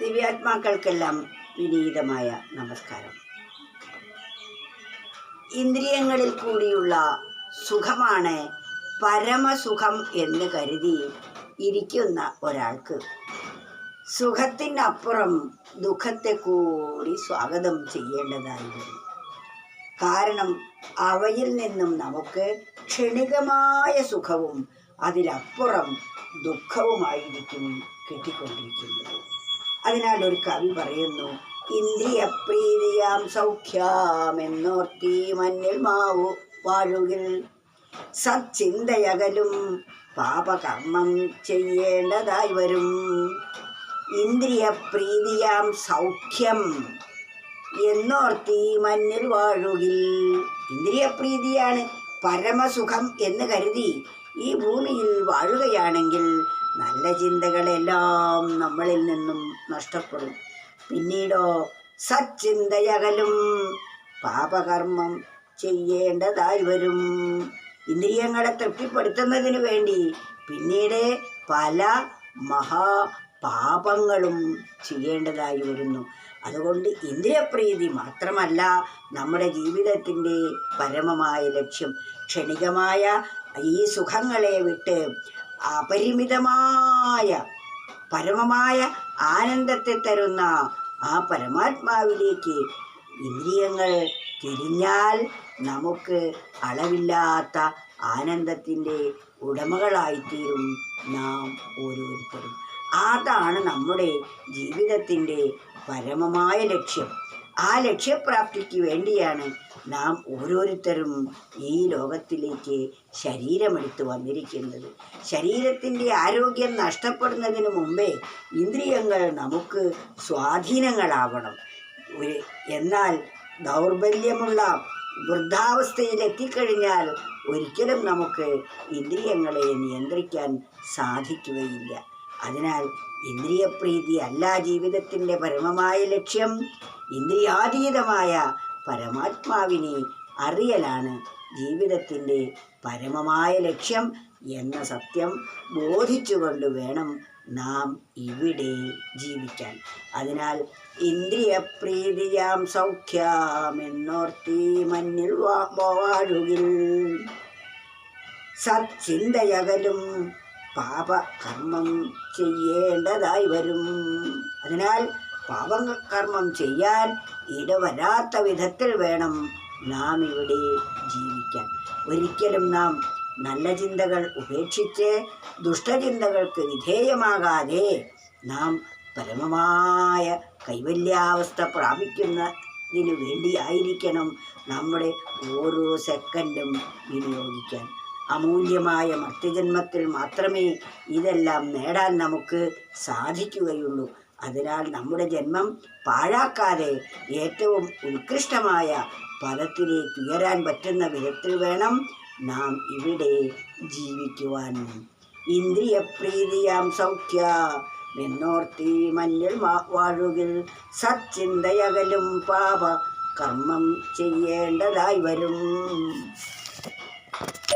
ദിവ്യാത്മാക്കൾക്കെല്ലാം വിനീതമായ നമസ്കാരം. ഇന്ദ്രിയങ്ങളിൽ കൂടിയുള്ള സുഖമാണ് പരമസുഖം എന്ന് കരുതി ഇരിക്കുന്ന ഒരാൾക്ക് സുഖത്തിനപ്പുറം ദുഃഖത്തെ കൂടി സ്വാഗതം ചെയ്യേണ്ടതായി വരും. കാരണം അവയിൽ നിന്നും നമുക്ക് ക്ഷണികമായ സുഖവും അതിലപ്പുറം ദുഃഖവുമായിരിക്കും കിട്ടിക്കൊണ്ടിരിക്കുന്നത്. അതിനാൽ ഒരു കവി പറയുന്നു, ഇന്ദ്രിയപ്രീതിയാം സൗഖ്യമെന്നോർത്തി മഞ്ഞിൽ മാവു വാഴുകിൽ സച്ചിന്തയകലും പാപകർമ്മം ചെയ്യേണ്ടതായി വരും. ഇന്ദ്രിയപ്രീതിയാം സൗഖ്യം എന്നോർത്തി മഞ്ഞിൽ വാഴുകിൽ. ഇന്ദ്രിയപ്രീതിയാണ് പരമസുഖം എന്ന് കരുതി ഈ ഭൂമിയിൽ വാഴുകയാണെങ്കിൽ നല്ല ചിന്തകളെല്ലാം നമ്മളിൽ നിന്നും നഷ്ടപ്പെടും. പിന്നീടോ സച്ചിന്തയകലും പാപകർമ്മം ചെയ്യേണ്ടതായി വരും. ഇന്ദ്രിയങ്ങളെ തൃപ്തിപ്പെടുത്തുന്നതിന് വേണ്ടി പിന്നീട് പല മഹാപാപങ്ങളും ചെയ്യേണ്ടതായി വരുന്നു. അതുകൊണ്ട് ഇന്ദ്രിയപ്രീതി മാത്രമല്ല നമ്മുടെ ജീവിതത്തിൻ്റെ പരമമായ ലക്ഷ്യം. ക്ഷണികമായ ഈ സുഖങ്ങളെ വിട്ട് അപരിമിതമായ പരമമായ ആനന്ദത്തെ തരുന്ന ആ പരമാത്മാവിലേക്ക് ഇന്ദ്രിയങ്ങൾ തിരിഞ്ഞാൽ നമുക്ക് അളവില്ലാത്ത ആനന്ദത്തിൻ്റെ ഉടമകളായിത്തീരും നാം ഓരോരുത്തരും. അതാണ് നമ്മുടെ ജീവിതത്തിൻ്റെ പരമമായ ലക്ഷ്യം. ആ ലക്ഷ്യപ്രാപ്തിക്ക് വേണ്ടിയാണ് നാം ഓരോരുത്തരും ഈ ലോകത്തിലേക്ക് ശരീരമെടുത്ത് വന്നിരിക്കുന്നത്. ശരീരത്തിൻ്റെ ആരോഗ്യം നഷ്ടപ്പെടുന്നതിന് മുമ്പേ ഇന്ദ്രിയങ്ങൾ നമുക്ക് സ്വാധീനങ്ങളാവണം. എന്നാൽ ദൗർബല്യമുള്ള വൃദ്ധാവസ്ഥയിലെത്തിക്കഴിഞ്ഞാൽ ഒരിക്കലും നമുക്ക് ഇന്ദ്രിയങ്ങളെ നിയന്ത്രിക്കാൻ സാധിക്കുകയില്ല. അതിനാൽ ഇന്ദ്രിയപ്രീതി അല്ല ജീവിതത്തിൻ്റെ പരമമായ ലക്ഷ്യം. ഇന്ദ്രിയാതീതമായ പരമാത്മാവിനെ അറിയലാണ് ജീവിതത്തിൻ്റെ പരമമായ ലക്ഷ്യം എന്ന സത്യം ബോധിച്ചുകൊണ്ട് വേണം നാം ഇവിടെ ജീവിക്കാൻ. അതിനാൽ ഇന്ദ്രിയപ്രീതിയാം സൗഖ്യമെന്നോർത്തി മഞ്ഞിൽ വാഴുകിൽ സച്ചിന്തയകലും പാപകർമ്മം ചെയ്യേണ്ടതായി വരും. അതിനാൽ പാപകർമ്മം ചെയ്യാൻ ഇടവരാത്ത വിധത്തിൽ വേണം നാം ഇവിടെ ജീവിക്കാൻ. ഒരിക്കലും നാം നല്ല ചിന്തകൾ ഉപേക്ഷിച്ച് ദുഷ്ടചിന്തകൾക്ക് വിധേയമാകാതെ നാം പരമമായ കൈവല്യാവസ്ഥ പ്രാപിക്കുന്നതിന് വേണ്ടിയായിരിക്കണം നമ്മുടെ ഓരോ സെക്കൻഡും വിനിയോഗിക്കാൻ. അമൂല്യമായ മർത്യജന്മത്തിൽ മാത്രമേ ഇതെല്ലാം നേടാൻ നമുക്ക് സാധിക്കുകയുള്ളൂ. അതിനാൽ നമ്മുടെ ജന്മം പാഴാക്കാതെ ഏറ്റവും ഉത്കൃഷ്ടമായ പദത്തിലേക്ക് ഉയരാൻ പറ്റുന്ന വിധത്തിൽ വേണം നാം ഇവിടെ ജീവിക്കുവാൻ. ഇന്ദ്രിയപ്രീതിയാം സൗഖ്യമെന്നോർത്തി മഞ്ഞിൽ വാഴുകിൽ സച്ചിന്തയകലും പാപ കർമ്മം ചെയ്യേണ്ടതായി വരും.